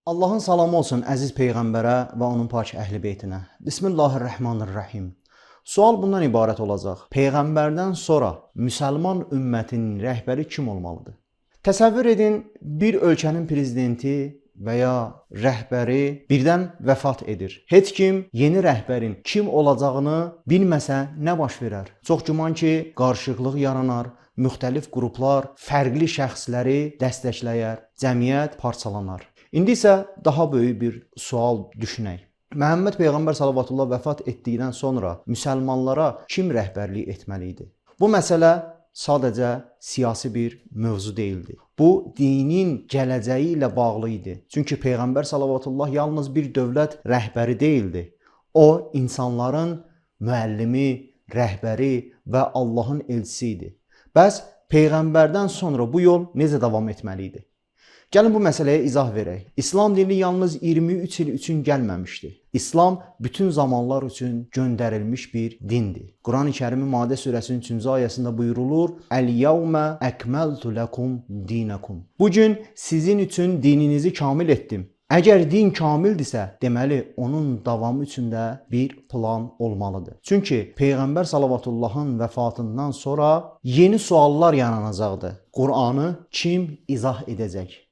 Allahın salamı olsun əziz Peyğəmbərə və onun pak əhl-i beytinə. Bismillahirrahmanirrahim. Sual bundan ibarət olacaq. Peyğəmbərdən sonra müsəlman ümmətinin rəhbəri kim olmalıdır? Təsəvvür edin, bir ölkənin prezidenti və ya rəhbəri birdən vəfat edir. Heç kim yeni rəhbərin kim olacağını bilməsə nə baş verər? Çox güman ki, qarışıqlıq yaranar, müxtəlif qruplar fərqli şəxsləri dəstəkləyər, cəmiyyət parçalanar. İndi isə daha böyük bir sual düşünək. Məhəmməd Peyğəmbər sallallahu vəfat etdikdən sonra müsəlmanlara kim rəhbərlik etməli idi? Bu məsələ sadəcə siyasi bir mövzu deyildi. Bu dinin gələcəyi ilə bağlı idi. Çünki Peyğəmbər sallallahu yalnız bir dövlət rəhbəri deyildi. O insanların müəllimi, rəhbəri və Allahın elçisi idi. Bəs Peyğəmbərdən sonra bu yol necə davam etməli idi? Gəlin bu məsələyə izah verək. İslam dini yalnız 23 il üçün gəlməmişdi. İslam bütün zamanlar üçün göndərilmiş bir dindir. Quran-ı Kərimin Maide surəsinin 3-cü ayəsində buyurulur: "Əl-yevmə əkməltu lakum dinakum." Bu gün sizin üçün dininizi kamil etdim. Əgər din kamildirsə, deməli onun davamı üçün də bir plan olmalıdır. Çünki Peyğəmbər sallallahu vəfatından sonra yeni suallar yaranacaqdı. Qur'anı kim izah edəcək?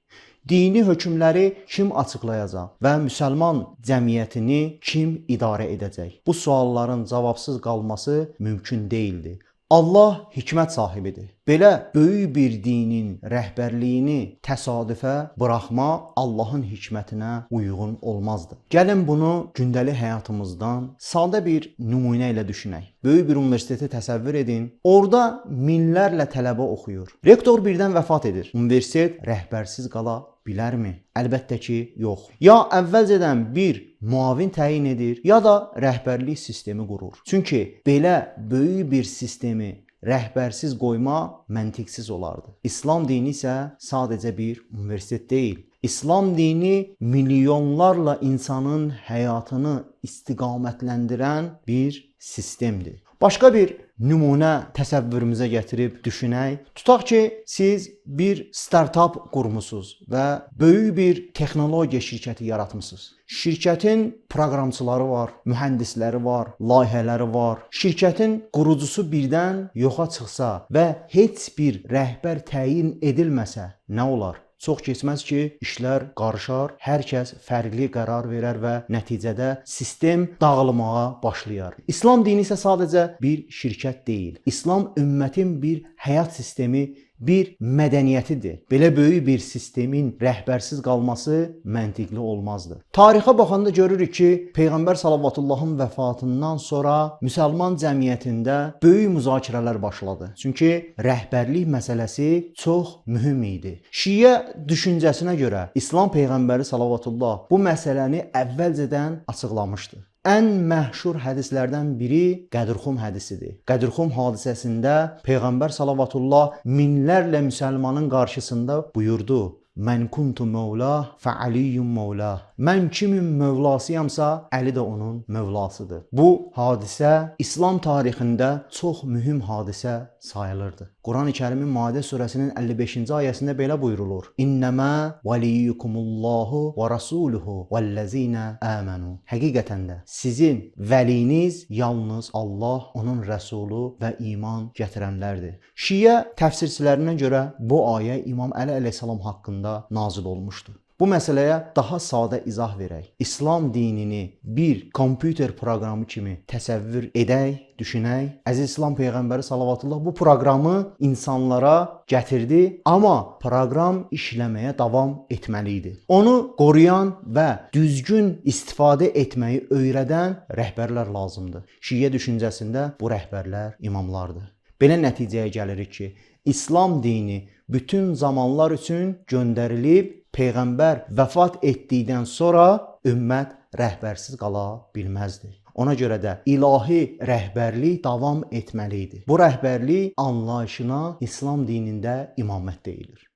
Dini hökmləri kim açıqlayacaq və müsəlman cəmiyyətini kim idarə edəcək? Bu sualların cavabsız qalması mümkün deyildi. Allah hikmət sahibidir. Belə böyük bir dinin rəhbərliyini təsadüfə buraxma Allahın hikmətinə uyğun olmazdı. Gəlin bunu gündəlik həyatımızdan sadə bir nümunə ilə düşünək. Böyük bir universiteti təsəvvür edin. Orada minlərlə tələbə oxuyur. Rektor birdən vəfat edir. Universitet rəhbərsiz qala bilərmi? Əlbəttə ki, yox. Ya əvvəlcədən bir müavin təyin edir, ya da rəhbərlik sistemi qurur. Çünki belə böyük bir sistemi rəhbərsiz qoyma məntiqsiz olardı. İslam dini isə sadəcə bir universitet deyil. İslam dini milyonlarla insanın həyatını istiqamətləndirən bir sistemdir. Başqa bir nümunə təsəvvürümüzə gətirib düşünək. Tutaq ki, siz bir startup qurmusunuz və böyük bir texnologiya şirkəti yaratmısınız. Şirkətin proqramçıları var, mühəndisləri var, layihələri var. Şirkətin qurucusu birdən yoxa çıxsa və heç bir rəhbər təyin edilməsə nə olar? Çox keçməz ki, işlər qarışar, hər kəs fərqli qərar verər və nəticədə sistem dağılmağa başlayar. İslam dini isə sadəcə bir şirkət deyil. İslam ümmətin bir həyat sistemi, bir mədəniyyətidir. Belə böyük bir sistemin rəhbərsiz qalması məntiqli olmazdı. Tarixə baxanda görürük ki, Peyğəmbər sallallahu vəfatından sonra müsəlman cəmiyyətində böyük müzakirələr başladı. Çünki rəhbərlik məsələsi çox mühüm idi. Şiə düşüncəsinə görə İslam Peyğəmbəri sallallahu bu məsələni əvvəlcədən açıqlamışdı. Ən məşhur hədislərdən biri Qədirxum hədisidir. Qədirxum hadisəsində Peyğəmbər sallallahu minlərlə müsəlmanın qarşısında buyurdu: "Mən kuntu mövla fə Aliyyun mövla." Mən kimin mövlasıyamsa, Əli də onun mövlasıdır. Bu hadisə İslam tarixində çox mühüm hadisə sayılırdı. Quran-ı Kərimin Maide surəsinin 55-ci ayəsində belə buyurulur: "İnnəmə valiyyukumullahu və rasuluhu vəllezina amanu." Həqiqətən də sizin vəliniz yalnız Allah, onun rəsulu və iman gətirənlərdir. Şiə təfsirçilərinə görə bu ayə İmam Əli əleyhissalam haqqında nazil olmuşdu. Bu məsələyə daha sadə izah verək. İslam dinini bir kompüter proqramı kimi təsəvvür edək, düşünək. Əziz İslam Peyğəmbəri sallallahu bu proqramı insanlara gətirdi, amma proqram işləməyə davam etməli idi. Onu qoruyan və düzgün istifadə etməyi öyrədən rəhbərlər lazımdır. Şiə düşüncəsində bu rəhbərlər imamlardır. Belə nəticəyə gəlirik ki, İslam dini bütün zamanlar üçün göndərilib, Peyğəmbər vəfat etdikdən sonra ümmət rəhbərsiz qala bilməzdi. Ona görə də ilahi rəhbərlik davam etməli idi. Bu rəhbərlik anlayışına İslam dinində imamət deyilir.